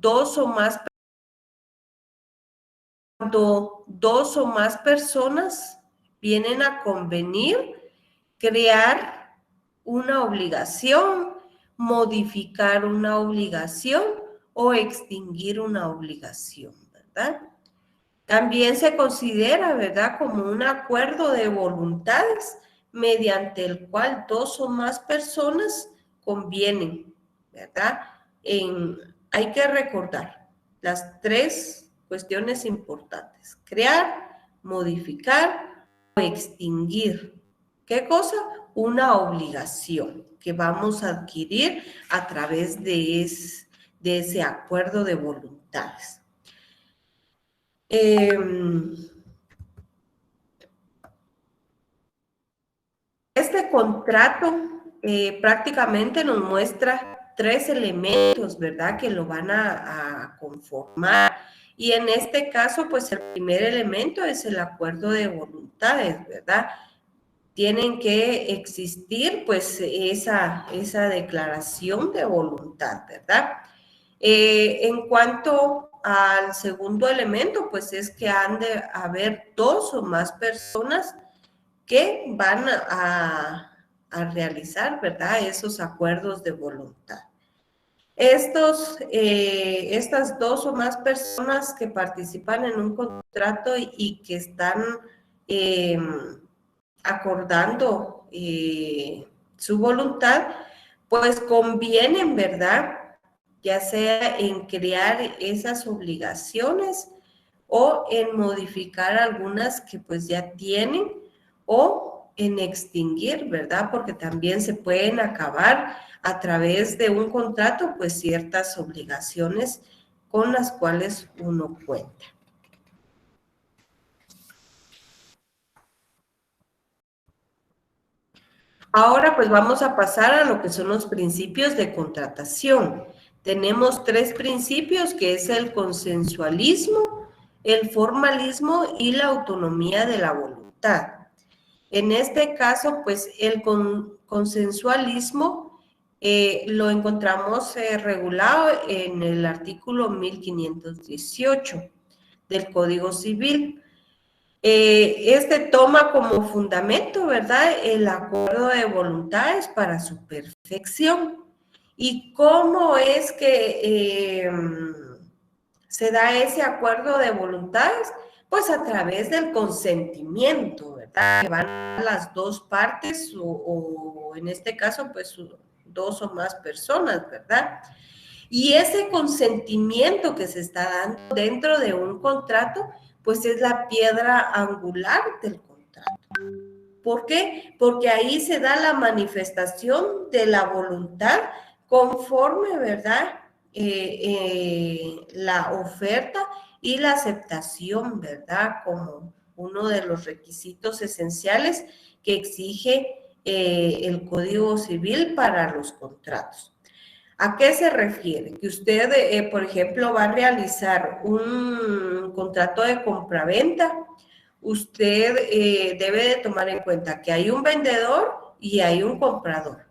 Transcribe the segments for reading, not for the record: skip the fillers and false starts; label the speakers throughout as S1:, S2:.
S1: dos o más, cuando dos o más personas vienen a convenir, crear una obligación, modificar una obligación o extinguir una obligación, ¿verdad? También se considera, ¿verdad?, como un acuerdo de voluntades mediante el cual dos o más personas convienen, ¿verdad? Hay que recordar las tres cuestiones importantes: crear, modificar o extinguir. ¿Qué cosa? Una obligación que vamos a adquirir a través de ese acuerdo de voluntades. Este contrato prácticamente nos muestra tres elementos, ¿verdad?, que lo van a conformar. Y en este caso, pues el primer elemento es el acuerdo de voluntades, ¿verdad? Tienen que existir, pues, esa declaración de voluntad, ¿verdad? En cuanto al segundo elemento, pues es que han de haber dos o más personas que van a realizar, ¿verdad?, esos acuerdos de voluntad. Estas dos o más personas que participan en un contrato y que están acordando su voluntad, pues convienen, ¿verdad?, ya sea en crear esas obligaciones o en modificar algunas que pues ya tienen, o en extinguir, ¿verdad?, porque también se pueden acabar a través de un contrato pues ciertas obligaciones con las cuales uno cuenta. Ahora pues vamos a pasar a lo que son los principios de contratación. Tenemos tres principios, que es el consensualismo, el formalismo y la autonomía de la voluntad. En este caso, pues el consensualismo lo encontramos regulado en el artículo 1518 del Código Civil. Este toma como fundamento, ¿verdad?, el acuerdo de voluntades para su perfección. ¿Y cómo es que se da ese acuerdo de voluntades? Pues a través del consentimiento, ¿verdad?, que van las dos partes o en este caso, pues dos o más personas, ¿verdad? Y ese consentimiento que se está dando dentro de un contrato, pues es la piedra angular del contrato. ¿Por qué? Porque ahí se da la manifestación de la voluntad conforme, ¿verdad?, la oferta y la aceptación, ¿verdad?, como uno de los requisitos esenciales que exige el Código Civil para los contratos. ¿A qué se refiere? Que usted, por ejemplo, va a realizar un contrato de compraventa. Usted debe de tomar en cuenta que hay un vendedor y hay un comprador.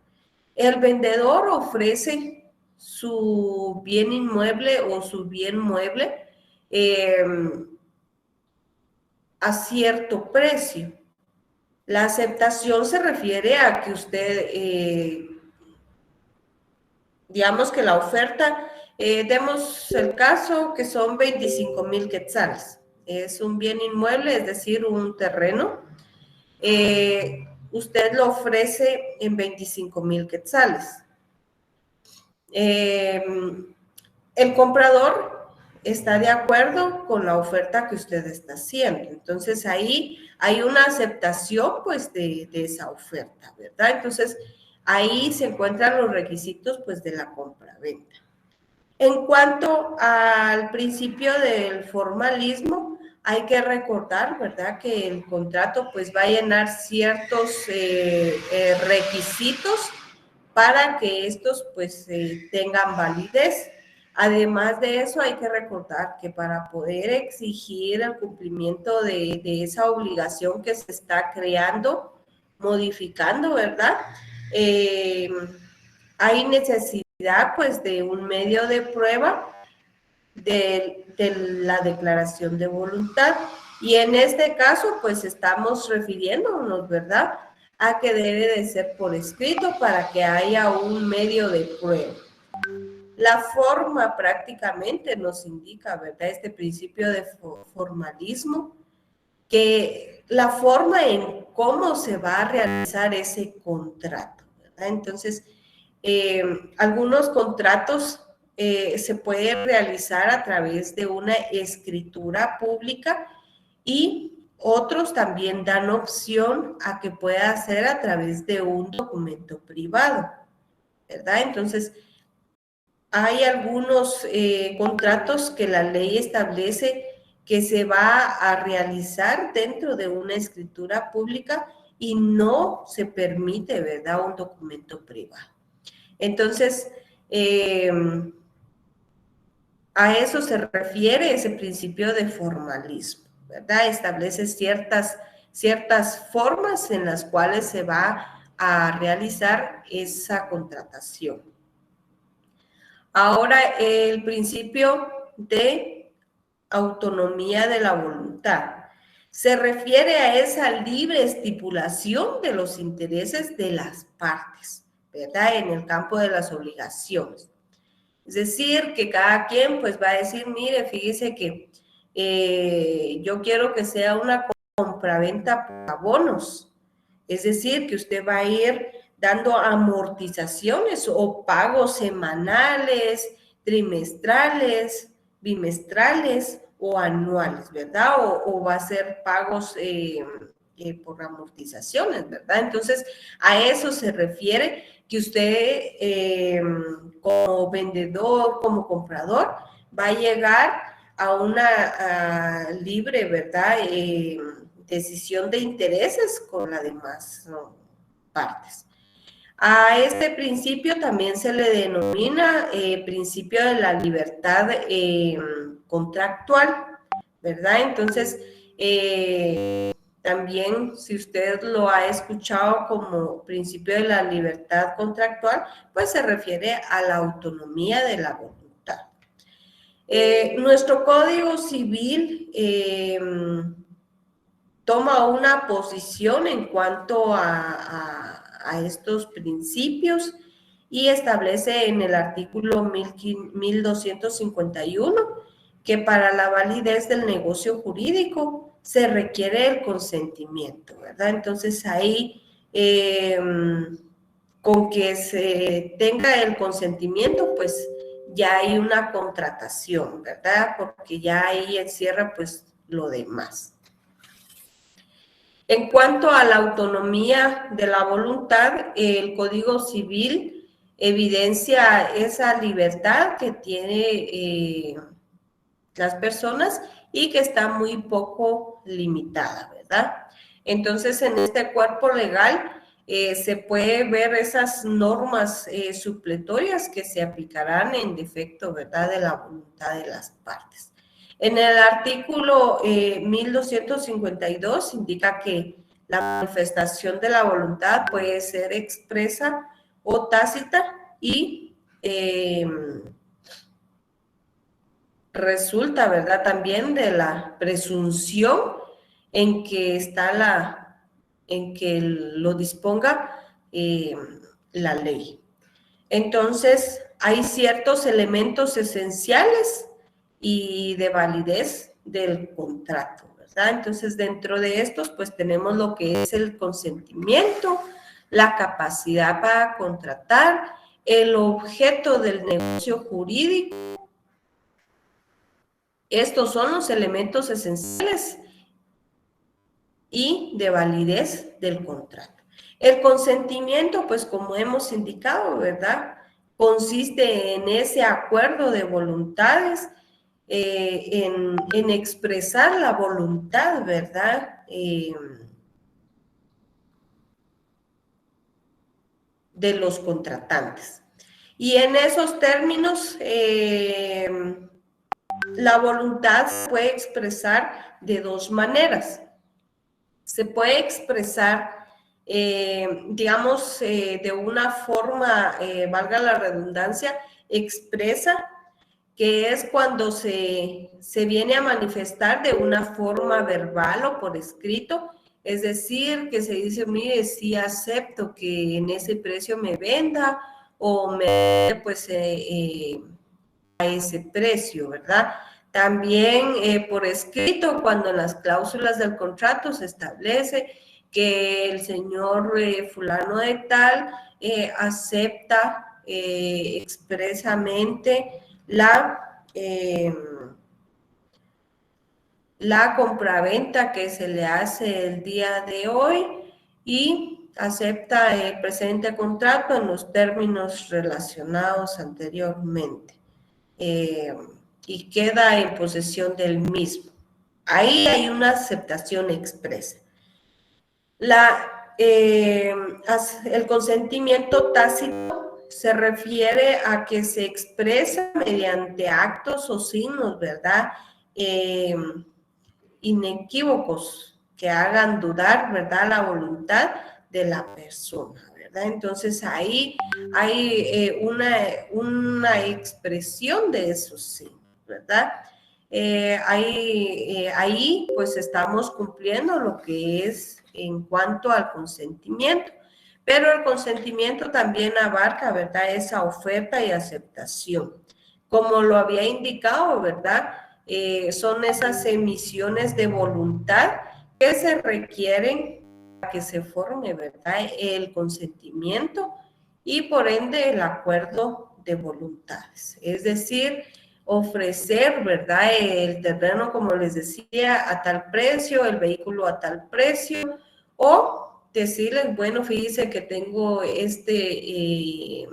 S1: El vendedor ofrece su bien inmueble o su bien mueble a cierto precio. La aceptación se refiere a que usted, digamos que la oferta, demos el caso que son 25,000 quetzales. Es un bien inmueble, es decir, un terreno. Usted lo ofrece en 25,000 quetzales. El comprador está de acuerdo con la oferta que usted está haciendo. Entonces, ahí hay una aceptación, pues, de esa oferta, ¿verdad? Entonces, ahí se encuentran los requisitos, pues, de la compraventa. En cuanto al principio del formalismo, hay que recordar, ¿verdad?, que el contrato, pues, va a llenar ciertos requisitos para que estos, pues, tengan validez. Además de eso, hay que recordar que para poder exigir el cumplimiento de esa obligación que se está creando, modificando, ¿verdad?, hay necesidad, pues, de un medio de prueba de la declaración de voluntad. Y en este caso, pues estamos refiriéndonos, ¿verdad?, a que debe de ser por escrito para que haya un medio de prueba. La forma prácticamente nos indica, ¿verdad?, este principio de formalismo, que la forma en cómo se va a realizar ese contrato, ¿verdad? Entonces, algunos contratos se pueden realizar a través de una escritura pública y otros también dan opción a que pueda ser a través de un documento privado, ¿verdad? Entonces, hay algunos contratos que la ley establece que se va a realizar dentro de una escritura pública y no se permite, ¿verdad?, un documento privado. Entonces, a eso se refiere ese principio de formalismo, ¿verdad? Establece ciertas formas en las cuales se va a realizar esa contratación. Ahora, el principio de autonomía de la voluntad se refiere a esa libre estipulación de los intereses de las partes, ¿verdad?, en el campo de las obligaciones. Es decir, que cada quien pues va a decir, mire, fíjese que yo quiero que sea una compraventa por abonos. Es decir, que usted va a ir dando amortizaciones o pagos semanales, trimestrales, bimestrales o anuales, ¿verdad? O va a ser pagos por amortizaciones, ¿verdad? Entonces, a eso se refiere que usted como vendedor, como comprador, va a llegar a una libre, ¿verdad?, decisión de intereses con las demás partes. A este principio también se le denomina principio de la libertad contractual, ¿verdad? Entonces, también, si usted lo ha escuchado como principio de la libertad contractual, pues se refiere a la autonomía de la voluntad. Nuestro Código Civil toma una posición en cuanto a estos principios y establece en el artículo 1251 que para la validez del negocio jurídico se requiere el consentimiento, ¿verdad? Entonces ahí, con que se tenga el consentimiento, pues ya hay una contratación, ¿verdad? Porque ya ahí encierra pues lo demás. En cuanto a la autonomía de la voluntad, el Código Civil evidencia esa libertad que tiene las personas y que está muy poco limitada, ¿verdad? Entonces, en este cuerpo legal se puede ver esas normas supletorias que se aplicarán en defecto, ¿verdad?, de la voluntad de las partes. En el artículo 1252 indica que la manifestación de la voluntad puede ser expresa o tácita y resulta, ¿verdad?, también de la presunción en que está en que lo disponga la ley. Entonces, hay ciertos elementos esenciales y de validez del contrato, ¿verdad? Entonces, dentro de estos, pues tenemos lo que es el consentimiento, la capacidad para contratar, el objeto del negocio jurídico. Estos son los elementos esenciales y de validez del contrato. El consentimiento, pues como hemos indicado, ¿verdad?, consiste en ese acuerdo de voluntades, en expresar la voluntad, ¿verdad?, de los contratantes. Y en esos términos, la voluntad se puede expresar de dos maneras. Se puede expresar, digamos, de una forma, valga la redundancia, expresa, que es cuando se viene a manifestar de una forma verbal o por escrito, es decir, que se dice, mire, sí acepto que en ese precio me venda o me pues a ese precio, ¿verdad? También por escrito, cuando en las cláusulas del contrato se establece que el señor fulano de tal acepta expresamente la compraventa que se le hace el día de hoy y acepta el presente contrato en los términos relacionados anteriormente y queda en posesión del mismo. Ahí hay una aceptación expresa. El consentimiento tácito se refiere a que se expresa mediante actos o signos, ¿verdad? Inequívocos que hagan dudar, ¿verdad?, la voluntad de la persona, ¿verdad? Entonces ahí hay una expresión de esos signos, ¿verdad? Ahí pues estamos cumpliendo lo que es en cuanto al consentimiento, pero el consentimiento también abarca, ¿verdad?, esa oferta y aceptación. Como lo había indicado, ¿verdad?, son esas emisiones de voluntad que se requieren para que se forme, ¿verdad?, el consentimiento y por ende el acuerdo de voluntades. Es decir, ofrecer, ¿verdad?, el terreno, como les decía, a tal precio, el vehículo a tal precio, o decirles, bueno, fíjense que tengo este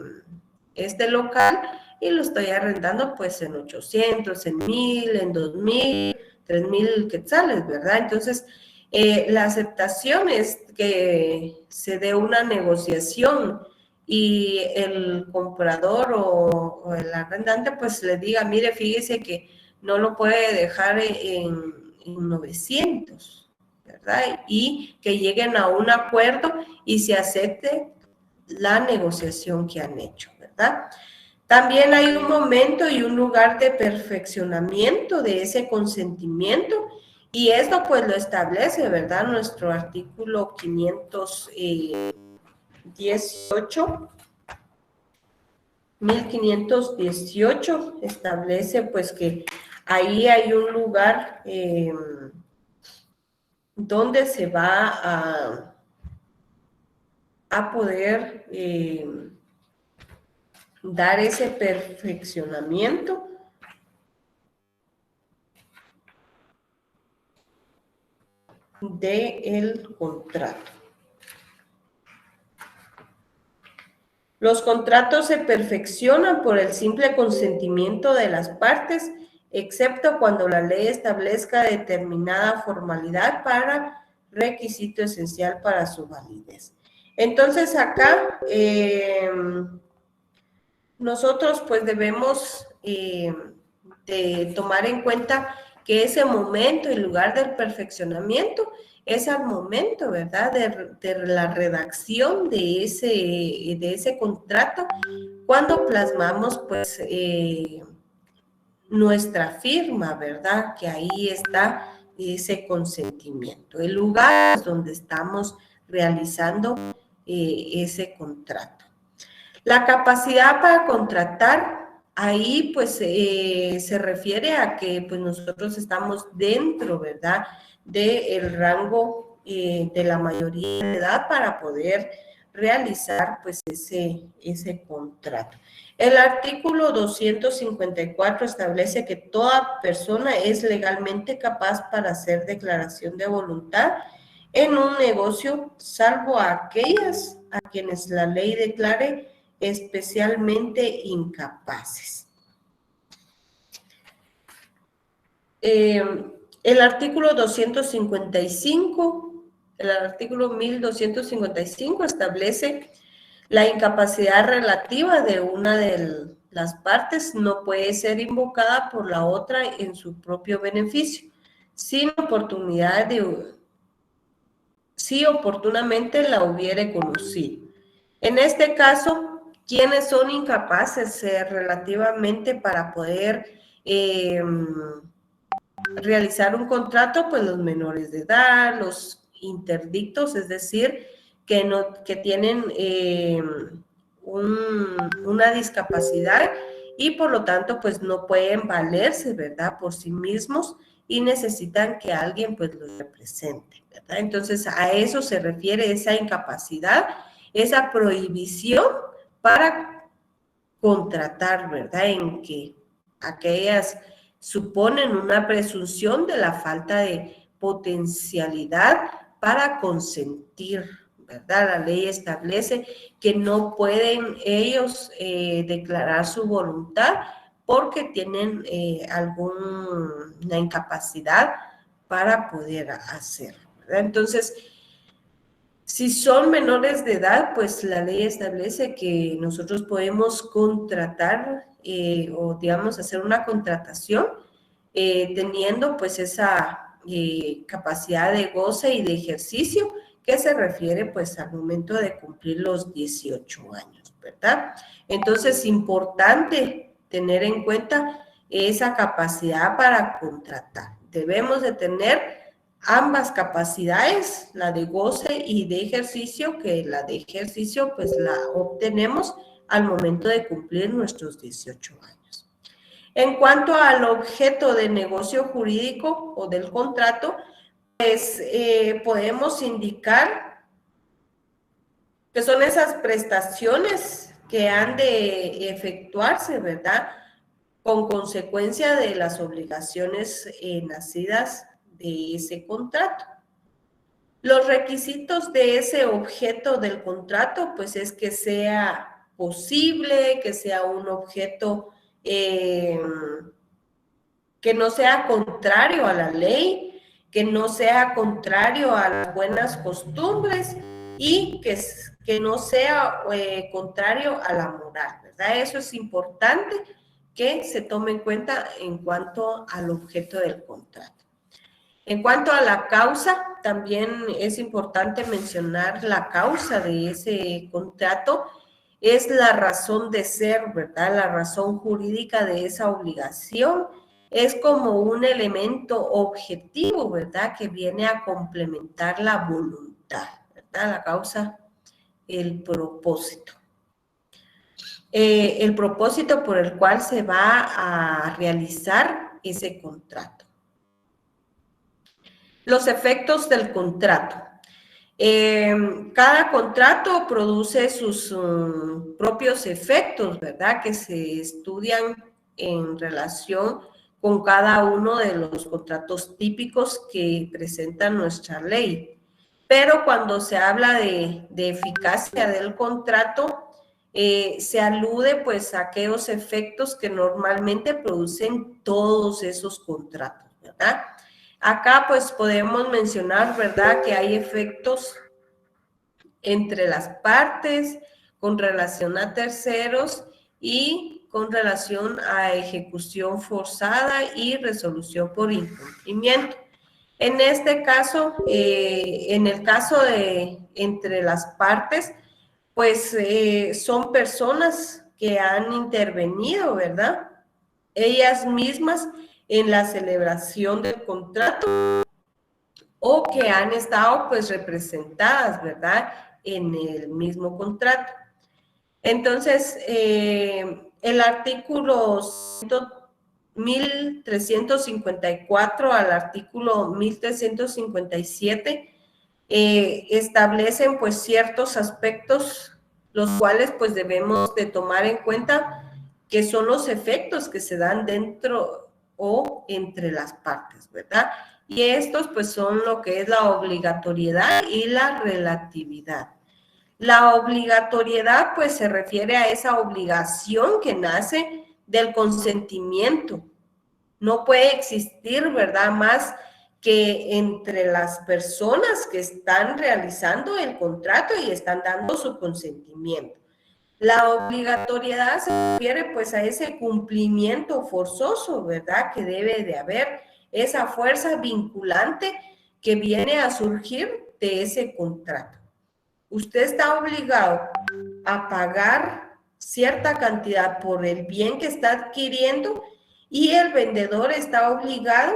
S1: local y lo estoy arrendando pues en 800, en 1000, en 2000, 3000 quetzales, ¿verdad? Entonces, la aceptación es que se dé una negociación y el comprador o el arrendante pues le diga, mire, fíjese que no lo puede dejar en 900, ¿verdad? Y que lleguen a un acuerdo y se acepte la negociación que han hecho, ¿verdad? También hay un momento y un lugar de perfeccionamiento de ese consentimiento y esto pues lo establece, ¿verdad?, nuestro artículo 518, 1518 establece pues que ahí hay un lugar donde se va a poder dar ese perfeccionamiento del contrato. Los contratos se perfeccionan por el simple consentimiento de las partes, excepto cuando la ley establezca determinada formalidad para requisito esencial para su validez. Entonces acá nosotros pues debemos de tomar en cuenta que ese momento y lugar del perfeccionamiento es al momento, ¿verdad?, de la redacción de ese contrato, cuando plasmamos pues nuestra firma, ¿verdad?, que ahí está ese consentimiento, el lugar donde estamos realizando ese contrato. La capacidad para contratar, ahí pues se refiere a que pues nosotros estamos dentro, ¿verdad?, del rango de la mayoría de edad para poder realizar pues ese contrato. El artículo 254 establece que toda persona es legalmente capaz para hacer declaración de voluntad en un negocio, salvo a aquellas a quienes la ley declare especialmente incapaces. El artículo 255, el artículo 1255 establece la incapacidad relativa de una de las partes no puede ser invocada por la otra en su propio beneficio, sin oportunidad si oportunamente la hubiere conocido. En este caso, ¿Quiénes son incapaces relativamente para poder realizar un contrato? Pues los menores de edad, los interdictos, es decir, que tienen una discapacidad y por lo tanto pues no pueden valerse, ¿verdad?, por sí mismos y necesitan que alguien pues los represente, ¿verdad? Entonces a eso se refiere esa incapacidad, esa prohibición para contratar, ¿verdad?, en que aquellas suponen una presunción de la falta de potencialidad para consentir, ¿verdad? La ley establece que no pueden ellos declarar su voluntad porque tienen alguna incapacidad para poder hacerlo, ¿verdad? Entonces, si son menores de edad, pues la ley establece que nosotros podemos contratar o, digamos, hacer una contratación teniendo pues esa capacidad de goce y de ejercicio que se refiere pues al momento de cumplir los 18 años, ¿verdad? Entonces, es importante tener en cuenta esa capacidad para contratar. Debemos de tener ambas capacidades, la de goce y de ejercicio, que la de ejercicio pues la obtenemos al momento de cumplir nuestros 18 años. En cuanto al objeto de negocio jurídico o del contrato, pues podemos indicar que son esas prestaciones que han de efectuarse, ¿verdad?, con consecuencia de las obligaciones nacidas de ese contrato. Los requisitos de ese objeto del contrato, pues es que sea posible, que sea un objeto que no sea contrario a la ley, que no sea contrario a las buenas costumbres y que no sea contrario a la moral, ¿verdad? Eso es importante que se tome en cuenta en cuanto al objeto del contrato. En cuanto a la causa, también es importante mencionar la causa de ese contrato. Es la razón de ser, ¿verdad? La razón jurídica de esa obligación. Es como un elemento objetivo, ¿verdad?, que viene a complementar la voluntad, ¿verdad? La causa, el propósito. El propósito por el cual se va a realizar ese contrato. Los efectos del contrato. Cada contrato produce sus propios efectos, ¿verdad?, que se estudian en relación con cada uno de los contratos típicos que presenta nuestra ley. Pero cuando se habla de eficacia del contrato, se alude pues a aquellos efectos que normalmente producen todos esos contratos, ¿verdad? Acá pues podemos mencionar, ¿verdad?, que hay efectos entre las partes, con relación a terceros y con relación a ejecución forzada y resolución por incumplimiento. En este caso, en el caso de entre las partes, pues son personas que han intervenido, ¿verdad?, ellas mismas en la celebración del contrato o que han estado pues representadas, ¿verdad?, en el mismo contrato. Entonces, el artículo 1354 al artículo 1357 establecen pues ciertos aspectos los cuales pues debemos de tomar en cuenta que son los efectos que se dan dentro o entre las partes, ¿verdad? Y estos pues son lo que es la obligatoriedad y la relatividad. La obligatoriedad pues se refiere a esa obligación que nace del consentimiento. No puede existir, ¿verdad?, más que entre las personas que están realizando el contrato y están dando su consentimiento. La obligatoriedad se refiere pues a ese cumplimiento forzoso, ¿verdad?, que debe de haber, esa fuerza vinculante que viene a surgir de ese contrato. Usted está obligado a pagar cierta cantidad por el bien que está adquiriendo y el vendedor está obligado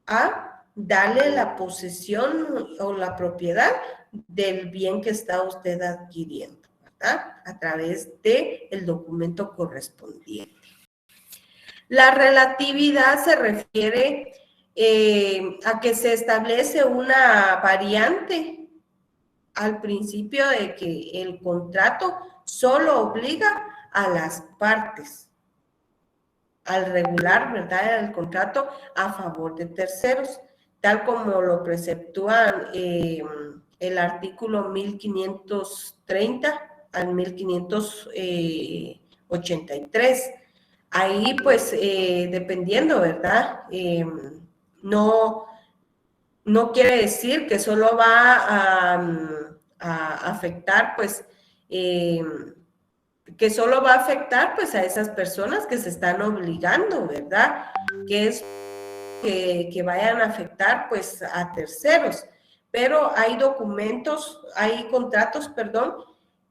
S1: a darle la posesión o la propiedad del bien que está usted adquiriendo, ¿verdad? A través del documento correspondiente. La relatividad se refiere a que se establece una variante al principio de que el contrato solo obliga a las partes al regular, ¿verdad?, el contrato a favor de terceros, tal como lo preceptúan el artículo 1530 al 1583. Ahí, pues, dependiendo, ¿verdad? No quiere decir que solo va a afectar, pues, que solo va a afectar, pues, a esas personas que se están obligando, ¿verdad? Que es que vayan a afectar, pues, a terceros. Pero hay contratos, perdón,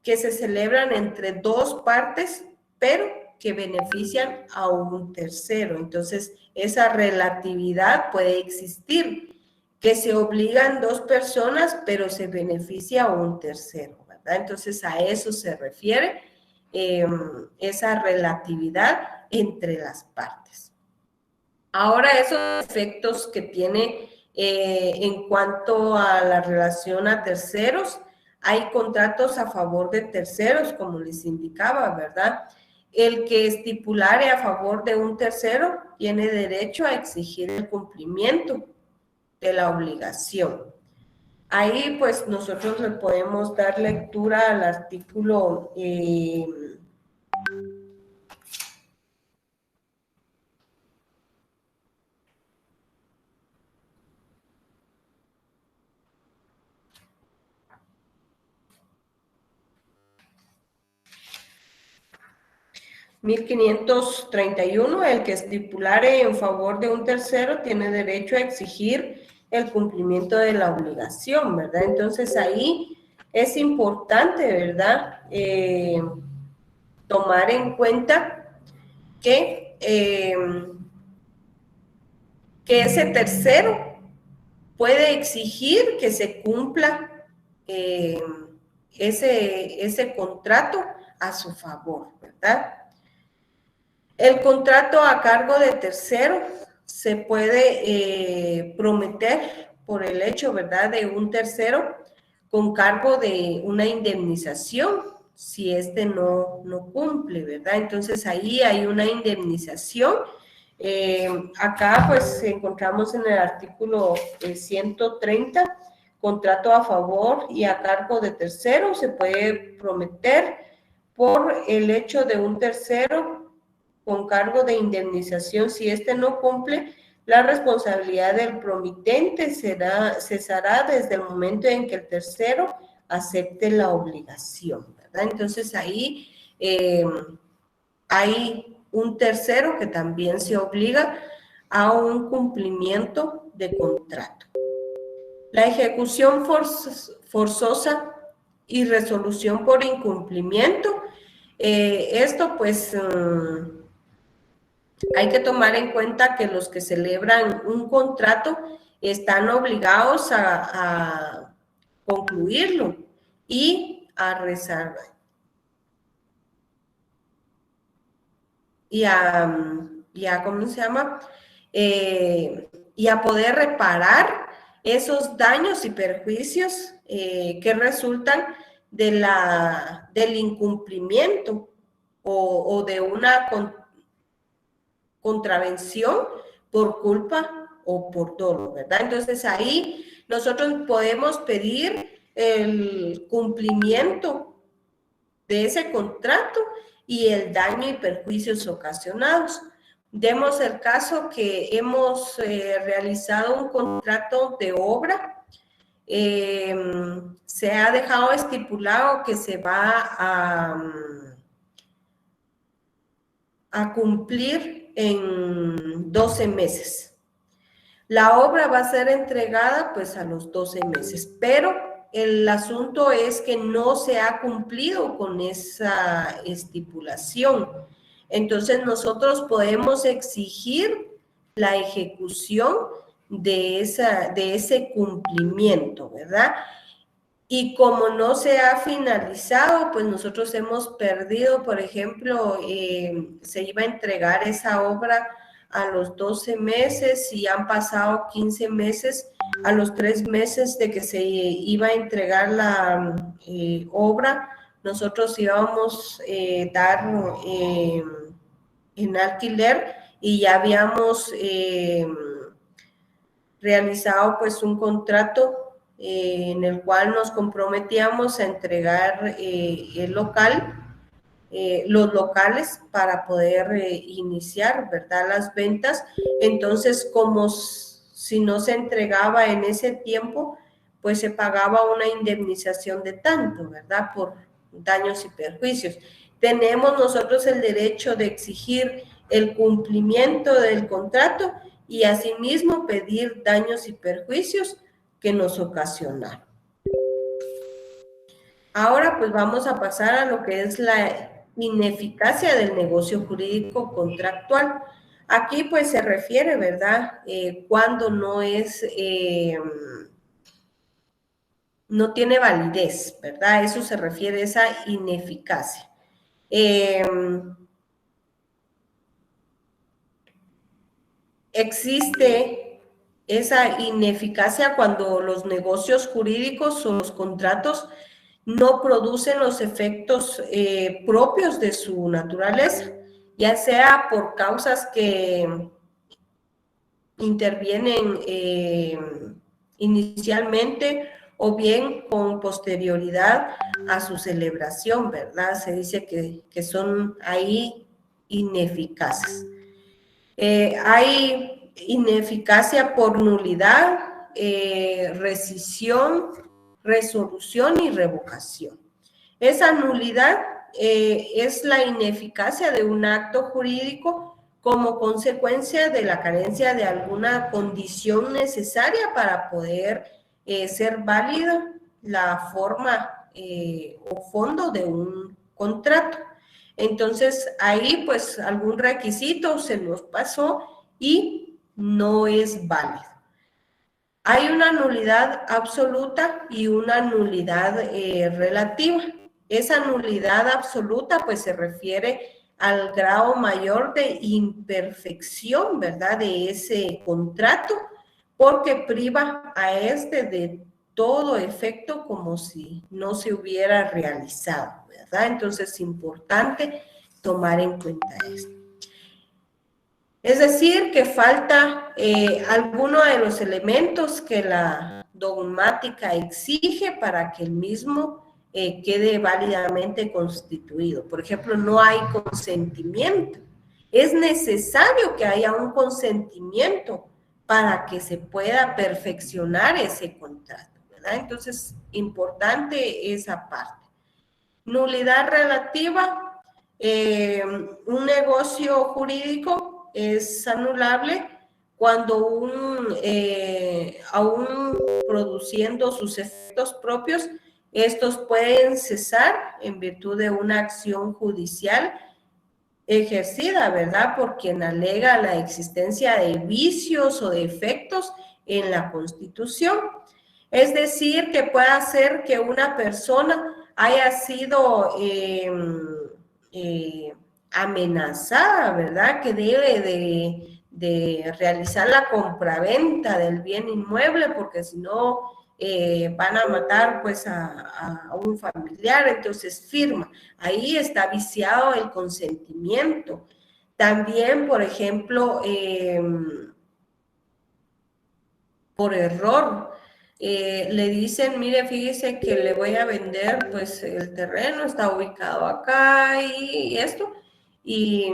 S1: que se celebran entre dos partes, pero que benefician a un tercero. Entonces, esa relatividad puede existir, que se obligan dos personas, pero se beneficia a un tercero, ¿verdad? Entonces, a eso se refiere esa relatividad entre las partes. Ahora, esos efectos que tiene en cuanto a la relación a terceros, hay contratos a favor de terceros, como les indicaba, ¿verdad? El que estipulare a favor de un tercero tiene derecho a exigir el cumplimiento de la obligación. Ahí, pues, nosotros le podemos dar lectura al artículo 1531, el que estipulare en favor de un tercero tiene derecho a exigir el cumplimiento de la obligación, ¿verdad? Entonces ahí es importante, ¿verdad? Tomar en cuenta que ese tercero puede exigir que se cumpla ese contrato a su favor, ¿verdad? El contrato a cargo de tercero se puede prometer por el hecho, ¿verdad?, de un tercero con cargo de una indemnización si este no cumple, ¿verdad? Entonces ahí hay una indemnización. Acá pues encontramos en el artículo 130, contrato a favor y a cargo de tercero, se puede prometer por el hecho de un tercero con cargo de indemnización. Si este no cumple, la responsabilidad del promitente cesará desde el momento en que el tercero acepte la obligación, ¿verdad? Entonces ahí hay un tercero que también se obliga a un cumplimiento de contrato. La ejecución forzosa y resolución por incumplimiento, esto pues hay que tomar en cuenta que los que celebran un contrato están obligados a concluirlo y a rezar y a ¿cómo se llama? Y a poder reparar esos daños y perjuicios que resultan del incumplimiento o de una contravención por culpa o por dolo, ¿verdad? Entonces ahí nosotros podemos pedir el cumplimiento de ese contrato y el daño y perjuicios ocasionados. Demos el caso que hemos realizado un contrato de obra, se ha dejado estipulado que se va a cumplir en 12 meses. La obra va a ser entregada pues a los 12 meses, pero el asunto es que no se ha cumplido con esa estipulación. Entonces nosotros podemos exigir la ejecución de ese cumplimiento, ¿verdad? Y como no se ha finalizado, pues nosotros hemos perdido, por ejemplo, se iba a entregar esa obra a los 12 meses y han pasado 15 meses, a los 3 meses de que se iba a entregar la obra, nosotros íbamos a dar en alquiler y ya habíamos realizado pues un contrato en el cual nos comprometíamos a entregar el local, los locales para poder iniciar, ¿verdad?, las ventas. Entonces, como si no se entregaba en ese tiempo, pues se pagaba una indemnización de tanto, ¿verdad?, por daños y perjuicios. Tenemos nosotros el derecho de exigir el cumplimiento del contrato y asimismo pedir daños y perjuicios que nos ocasionaron. Ahora pues vamos a pasar a lo que es la ineficacia del negocio jurídico contractual. Aquí pues se refiere, ¿verdad?, cuando no es, no tiene validez, ¿verdad? Eso se refiere a esa ineficacia. Existe esa ineficacia cuando los negocios jurídicos o los contratos no producen los efectos propios de su naturaleza, ya sea por causas que intervienen inicialmente o bien con posterioridad a su celebración, ¿verdad? Se dice que son ahí ineficaces. Hay ineficacia por nulidad, rescisión, resolución y revocación. Esa nulidad es la ineficacia de un acto jurídico como consecuencia de la carencia de alguna condición necesaria para poder ser válida la forma o fondo de un contrato. Entonces, ahí pues algún requisito se nos pasó y no es válido. Hay una nulidad absoluta y una nulidad relativa. Esa nulidad absoluta pues se refiere al grado mayor de imperfección, ¿verdad?, de ese contrato, porque priva a este de todo efecto como si no se hubiera realizado, ¿verdad? Entonces es importante tomar en cuenta esto. Es decir, que falta alguno de los elementos que la dogmática exige para que el mismo quede válidamente constituido. Por ejemplo, no hay consentimiento. Es necesario que haya un consentimiento para que se pueda perfeccionar ese contrato, ¿verdad? Entonces, importante esa parte. Nulidad relativa, un negocio jurídico es anulable cuando aún produciendo sus efectos propios, estos pueden cesar en virtud de una acción judicial ejercida, ¿verdad?, por quien alega la existencia de vicios o defectos en la Constitución. Es decir, que pueda ser que una persona haya sido amenazada, ¿verdad?, que debe de realizar la compraventa del bien inmueble, porque si no van a matar pues a un familiar, entonces firma. Ahí está viciado el consentimiento. También, por ejemplo, por error, le dicen, mire, fíjese que le voy a vender, pues el terreno está ubicado acá y esto, y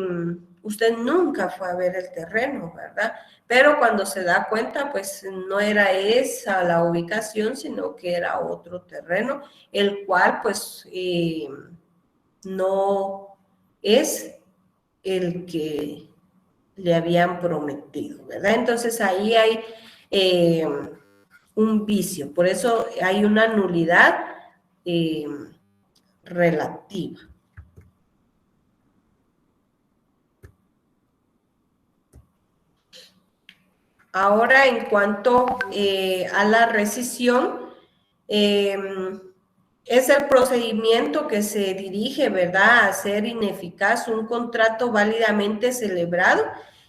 S1: usted nunca fue a ver el terreno, ¿verdad? Pero cuando se da cuenta, pues no era esa la ubicación, sino que era otro terreno, el cual pues no es el que le habían prometido, ¿verdad? Entonces ahí hay un vicio. Por eso hay una nulidad relativa. Ahora, en cuanto a la rescisión, es el procedimiento que se dirige, ¿verdad?, a hacer ineficaz un contrato válidamente celebrado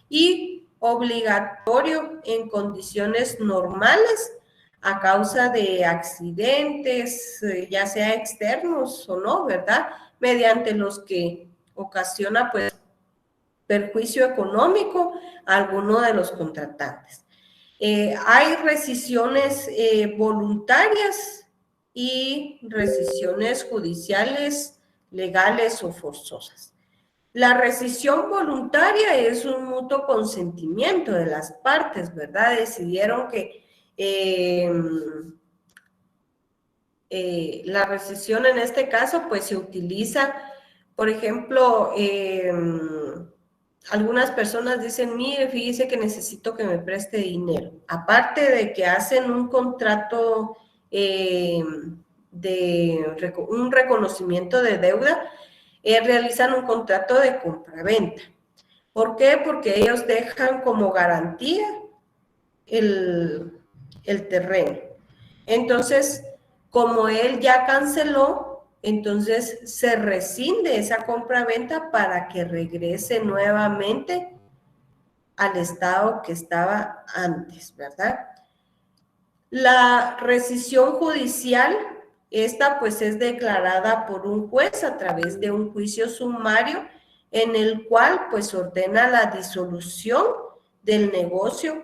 S1: y obligatorio en condiciones normales a causa de accidentes, ya sea externos o no, ¿verdad?, mediante los que ocasiona, pues, perjuicio económico a alguno de los contratantes. Hay rescisiones voluntarias y rescisiones judiciales, legales o forzosas. La rescisión voluntaria es un mutuo consentimiento de las partes, ¿verdad? Decidieron que la rescisión en este caso, pues se utiliza, por ejemplo, algunas personas dicen, mire, fíjese que necesito que me preste dinero. Aparte de que hacen un contrato de un reconocimiento de deuda, realizan un contrato de compraventa. ¿Por qué? Porque ellos dejan como garantía el terreno. Entonces, como él ya canceló, entonces se rescinde esa compraventa para que regrese nuevamente al estado que estaba antes, ¿verdad? La rescisión judicial, esta pues es declarada por un juez a través de un juicio sumario en el cual pues ordena la disolución del negocio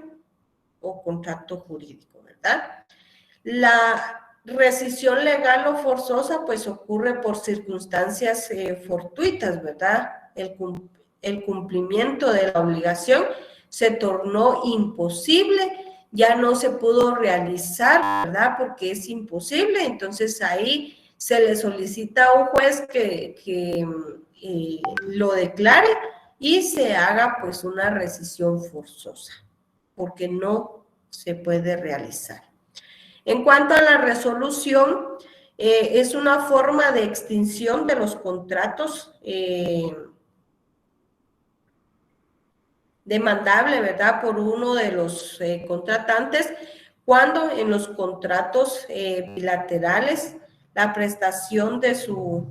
S1: o contrato jurídico, ¿verdad? La rescisión legal o forzosa pues ocurre por circunstancias fortuitas, ¿verdad? El cumplimiento de la obligación se tornó imposible, ya no se pudo realizar, ¿verdad? Porque es imposible, entonces ahí se le solicita a un juez que lo declare y se haga pues una rescisión forzosa, porque no se puede realizar. En cuanto a la resolución, es una forma de extinción de los contratos demandable, ¿verdad?, por uno de los contratantes, cuando en los contratos bilaterales la prestación de su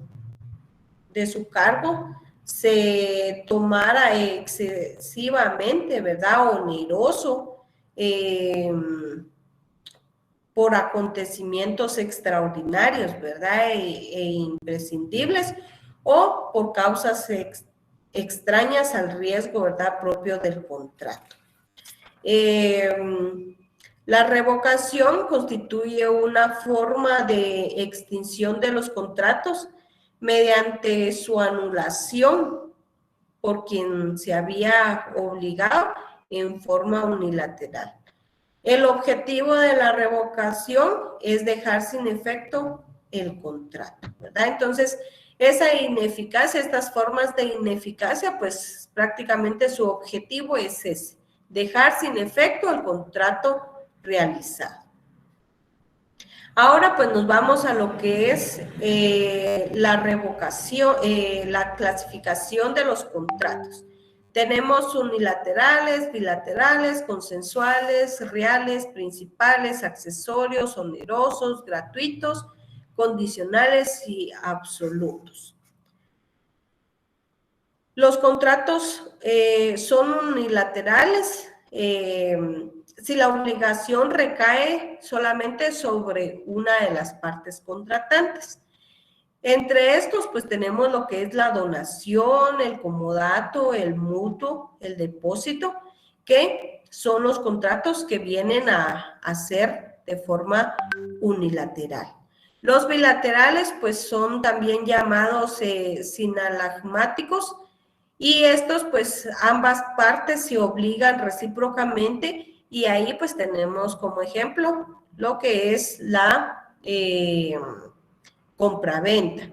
S1: cargo se tomara excesivamente, ¿verdad?, oneroso, por acontecimientos extraordinarios, ¿verdad?, e imprescindibles, o por causas extrañas al riesgo, ¿verdad?, propio del contrato. La revocación constituye una forma de extinción de los contratos mediante su anulación por quien se había obligado en forma unilateral. El objetivo de la revocación es dejar sin efecto el contrato, ¿verdad? Entonces, esa ineficacia, estas formas de ineficacia, pues prácticamente su objetivo es ese, dejar sin efecto el contrato realizado. Ahora pues nos vamos a lo que es la revocación, la clasificación de los contratos. Tenemos unilaterales, bilaterales, consensuales, reales, principales, accesorios, onerosos, gratuitos, condicionales y absolutos. Los contratos son unilaterales si la obligación recae solamente sobre una de las partes contratantes. Entre estos, pues tenemos lo que es la donación, el comodato, el mutuo, el depósito, que son los contratos que vienen a ser de forma unilateral. Los bilaterales, pues son también llamados sinalagmáticos, y estos, pues ambas partes se obligan recíprocamente, y ahí pues tenemos como ejemplo lo que es la compraventa.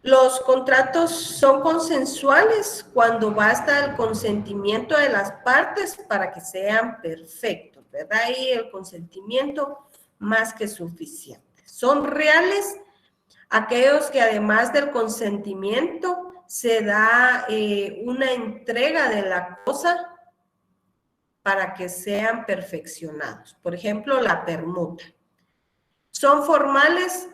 S1: Los contratos son consensuales cuando basta el consentimiento de las partes para que sean perfectos, ¿verdad? Y el consentimiento más que suficiente. Son reales aquellos que además del consentimiento se da una entrega de la cosa para que sean perfeccionados. Por ejemplo, la permuta. Son formales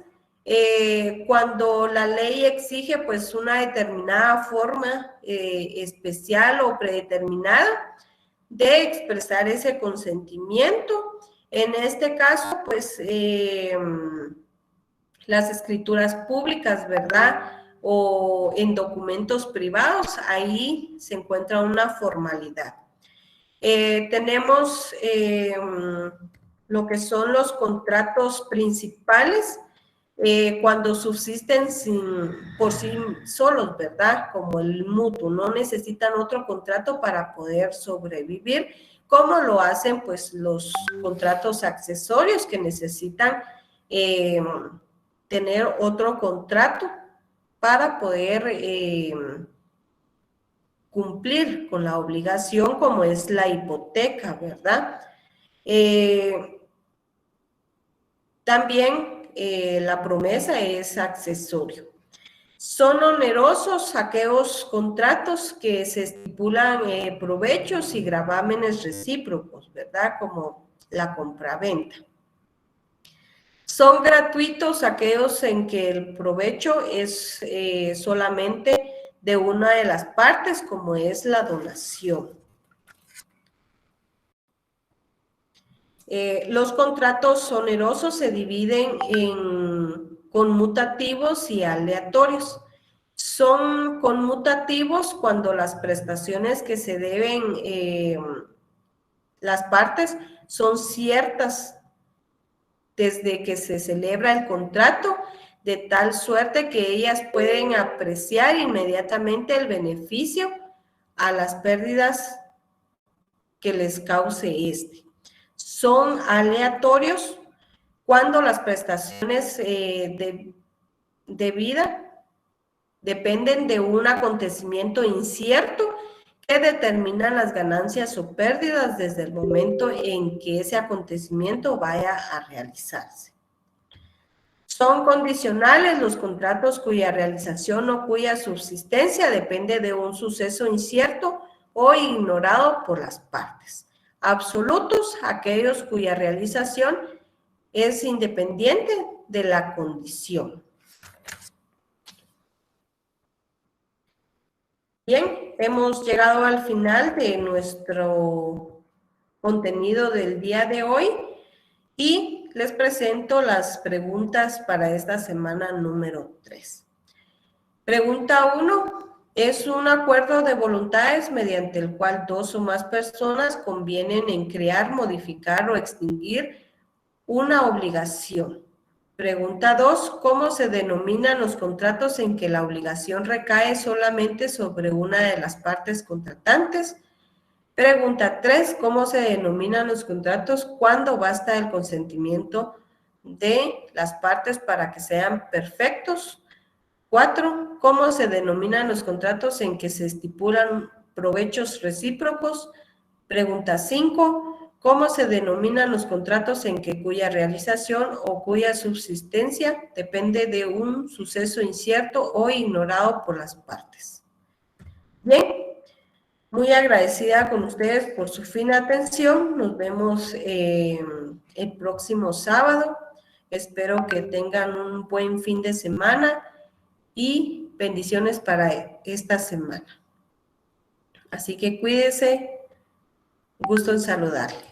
S1: cuando la ley exige pues una determinada forma especial o predeterminada de expresar ese consentimiento. En este caso, pues, las escrituras públicas, ¿verdad? O en documentos privados, ahí se encuentra una formalidad. Tenemos lo que son los contratos principales, cuando subsisten por sí solos, ¿verdad? Como el mutuo, no necesitan otro contrato para poder sobrevivir, como lo hacen pues los contratos accesorios que necesitan tener otro contrato para poder cumplir con la obligación como es la hipoteca, ¿verdad? También la promesa es accesorio. Son onerosos aquellos contratos que se estipulan provechos y gravámenes recíprocos, ¿verdad? Como la compraventa. Son gratuitos aquellos en que el provecho es solamente de una de las partes, como es la donación. Los contratos onerosos se dividen en conmutativos y aleatorios. Son conmutativos cuando las prestaciones que se deben las partes son ciertas desde que se celebra el contrato, de tal suerte que ellas pueden apreciar inmediatamente el beneficio a las pérdidas que les cause este. Son aleatorios cuando las prestaciones de vida dependen de un acontecimiento incierto que determinan las ganancias o pérdidas desde el momento en que ese acontecimiento vaya a realizarse. Son condicionales los contratos cuya realización o cuya subsistencia depende de un suceso incierto o ignorado por las partes. Absolutos, aquellos cuya realización es independiente de la condición. Bien, hemos llegado al final de nuestro contenido del día de hoy y les presento las preguntas para esta semana número 3. Pregunta 1. Es un acuerdo de voluntades mediante el cual dos o más personas convienen en crear, modificar o extinguir una obligación. Pregunta 2. ¿Cómo se denominan los contratos en que la obligación recae solamente sobre una de las partes contratantes? Pregunta 3. ¿Cómo se denominan los contratos cuando basta el consentimiento de las partes para que sean perfectos? 4. ¿Cómo se denominan los contratos en que se estipulan provechos recíprocos? Pregunta 5. ¿Cómo se denominan los contratos en que cuya realización o cuya subsistencia depende de un suceso incierto o ignorado por las partes? Bien, muy agradecida con ustedes por su fina atención. Nos vemos el próximo sábado. Espero que tengan un buen fin de semana y bendiciones para esta semana. Así que cuídense. Gusto en saludarle.